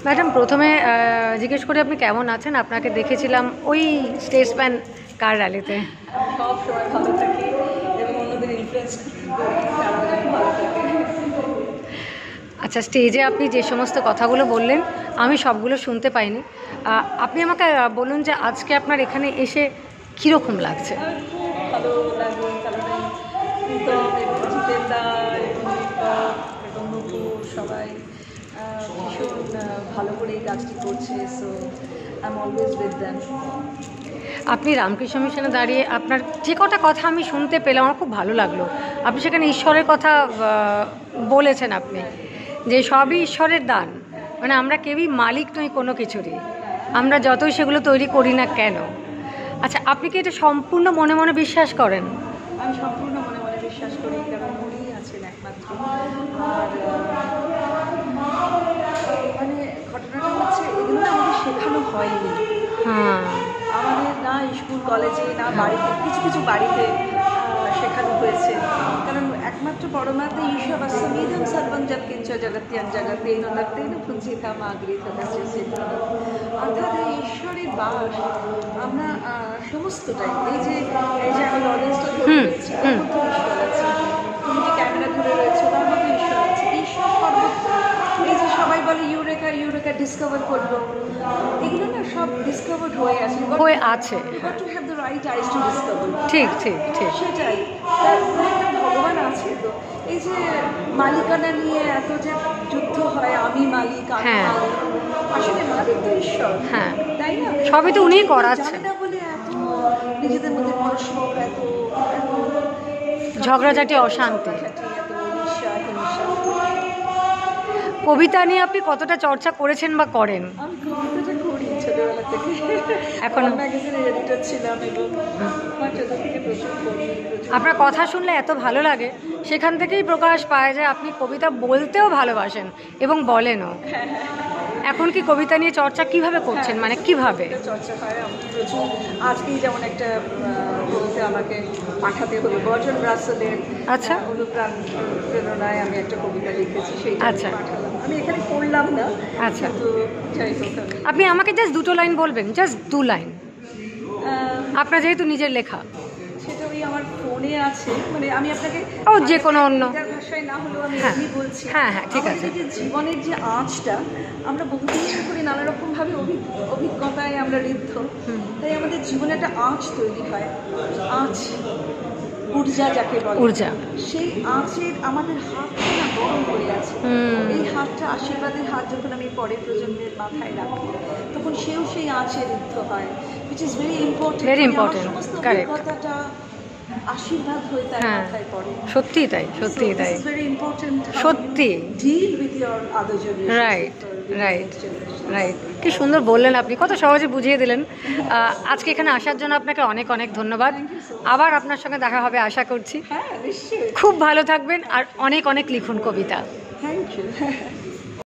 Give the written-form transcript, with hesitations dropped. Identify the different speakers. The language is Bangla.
Speaker 1: ম্যাডাম প্রথমে জিজ্ঞেস করে আপনি কেমন আছেন? আপনাকে দেখেছিলাম ওই স্টেজ প্যান কার র্যালিতে।
Speaker 2: সব সময় ভালো থাকি এবং অন্যদের ইনফ্লুয়েন্স তারাও যেন ভালো থাকে।
Speaker 1: আচ্ছা, স্টেজে আপনি যে সমস্ত কথাগুলো বললেন আমি সবগুলো শুনতে পাইনি। আপনি আমাকে বলুন যে আজকে আপনার এখানে এসে কীরকম লাগছে?
Speaker 2: খুব ভালো লাগে, কারণ প্রীতম এবং জিতেন্দা এবং দীপক এবং নুপুর সবাই ভীষণ ভালো করে এই কাজটি করছে। So I am always with them.
Speaker 1: আপনি রামকৃষ্ণ মিশনে দাঁড়িয়ে আপনার যে কটা কথা আমি শুনতে পেলাম আমার খুব ভালো লাগলো। আপনি সেখানে ঈশ্বরের কথা বলেছেন, আপনি যে সবই ঈশ্বরের দান, মানে আমরা কেউই মালিক নই কোনো কিছুরই, আমরা যতই সেগুলো তৈরি করি না কেন। আচ্ছা, আপনি কি এটা সম্পূর্ণ মনে মনে বিশ্বাস করেন?
Speaker 2: আমি সম্পূর্ণ মনে মনে বিশ্বাস করি, কারণ উনি আছেন একমাত্র। আর মানে ঘটনাটা হচ্ছে এগুলো না আমাদের শেখানো হয়নি।
Speaker 1: হ্যাঁ,
Speaker 2: আমাদের না স্কুল কলেজে না বাড়িতে, কিছু কিছু বাড়িতে শেখানো হয়েছে। কারণ একমাত্র পরমাত্মা ঈশ্বরস্যমিদং সর্বং যৎকিঞ্চ জগত্যাং জগতেন তত্তেন পুঞ্জিতা মাগৃত অর্থাৎ এই ঈশ্বরের বাস আমরা সমস্তটাই, এই যে আমি অডিয়েন্সটা ধরে রয়েছি তার মধ্যে ঈশ্বর আছে, তুমি যে ক্যামেরা ধরে রয়েছে তার মধ্যে ঈশ্বর আছে, ঈশ্বর সর্বত্র। এই যে সবাই বলে ইউরেকা ইউরেকা ডিসকভার করবো, এগুলো না সব ডিসকভার হয়ে আছে,
Speaker 1: হয়ে আছে।
Speaker 2: To have the right eyes to discover.
Speaker 1: ঠিক ঠিক ঠিক,
Speaker 2: সেটাই। একটা ভগবান আছে তো, এই যে মালিকানা নিয়ে এত যে যুদ্ধ হয়, আমি মালিক আমি মালিক, আসলে মালিক তো ঈশ্বর।
Speaker 1: হ্যাঁ,
Speaker 2: তাই না?
Speaker 1: সবই তো উনিই করাচ্ছে।
Speaker 2: জানি না বলে এত নিজেদের মধ্যে পরস্পর এত
Speaker 1: ঝগড়াঝাটি, অশান্তি।
Speaker 2: এত ঈর্ষা হিংসা।
Speaker 1: কবিতা নিয়ে আপনি কতটা চর্চা করেছেন বা করেন?
Speaker 2: আমি কবিতাটা করি ছোটবেলা থেকে,
Speaker 1: এখনো
Speaker 2: ম্যাগাজিনের এডিটর ছিলাম এবং আমার ছোট থেকে প্রচুর করি।
Speaker 1: আপনার কথা শুনলে এত ভালো লাগে, সেখান থেকেই প্রকাশ পায় যে আপনি কবিতা বলতেও ভালোবাসেন এবং বলেনও। এখন কি কবিতা নিয়ে চর্চা কিভাবে করছেন, মানে কিভাবে?
Speaker 2: চর্চা হয় আমি প্রচুর। আজকেই যেমন একটা কবিতা আমাকে পাঠাতে হলো, বর্জন রাসেলের
Speaker 1: আচ্ছা,
Speaker 2: প্রেরণায় আমি একটা কবিতা লিখেছি, সেইটা
Speaker 1: আচ্ছা
Speaker 2: পাঠালাম। আমি এখানে পড়লাম না,
Speaker 1: আচ্ছা,
Speaker 2: কিন্তু যাই হোক
Speaker 1: আপনি আমাকে জাস্ট দুটো লাইন বলবেন, জাস্ট 2 লাইন, আপনার যেহেতু নিজের লেখা।
Speaker 2: সেটা ওই আমার ফোনে আছে, মানে আমি আপনাকে
Speaker 1: যে কোনো অন্য
Speaker 2: ভাষায় না হলেও আমি
Speaker 1: হ্যাঁ
Speaker 2: এমনি বলছি।
Speaker 1: হ্যাঁ হ্যাঁ, ঠিক আছে।
Speaker 2: যে জীবনের যে আঁচটা, আমরা বহুদিন করে নানা রকমভাবে অভিজ্ঞতায় আমরা ঋদ্ধ, তাই আমাদের জীবনে একটা আঁচ তৈরি হয়। আঁচ, ঊর্জা যাকে বলে,
Speaker 1: ঊর্জা, সেই
Speaker 2: আঁচের আমাদের হাতটা না গরম হয়ে আছে। এই হাতটা আশীর্বাদের হাত যখন আমি পরের প্রজন্মের মাথায় রাখি, তখন সেও সেই আঁচে ঋদ্ধ হয়, which is very important.
Speaker 1: Very important, correct.
Speaker 2: কথাটা আশীর্বাদ হয়ে তার মাথায় পড়ে।
Speaker 1: সত্যিই তাই, সত্যিই তাই, সত্যি।
Speaker 2: Deal with your other generation.
Speaker 1: Right right right, কি সুন্দর বললেন আপনি, কত সহজে বুঝিয়ে দিলেন। আজকে এখানে আসার জন্য আপনাকে অনেক অনেক ধন্যবাদ। আবার আপনার সঙ্গে দেখা হবে আশা করছি।
Speaker 2: হ্যাঁ, নিশ্চয়ই।
Speaker 1: খুব ভালো থাকবেন আর অনেক অনেক লিখুন কবিতা।
Speaker 2: Thank you.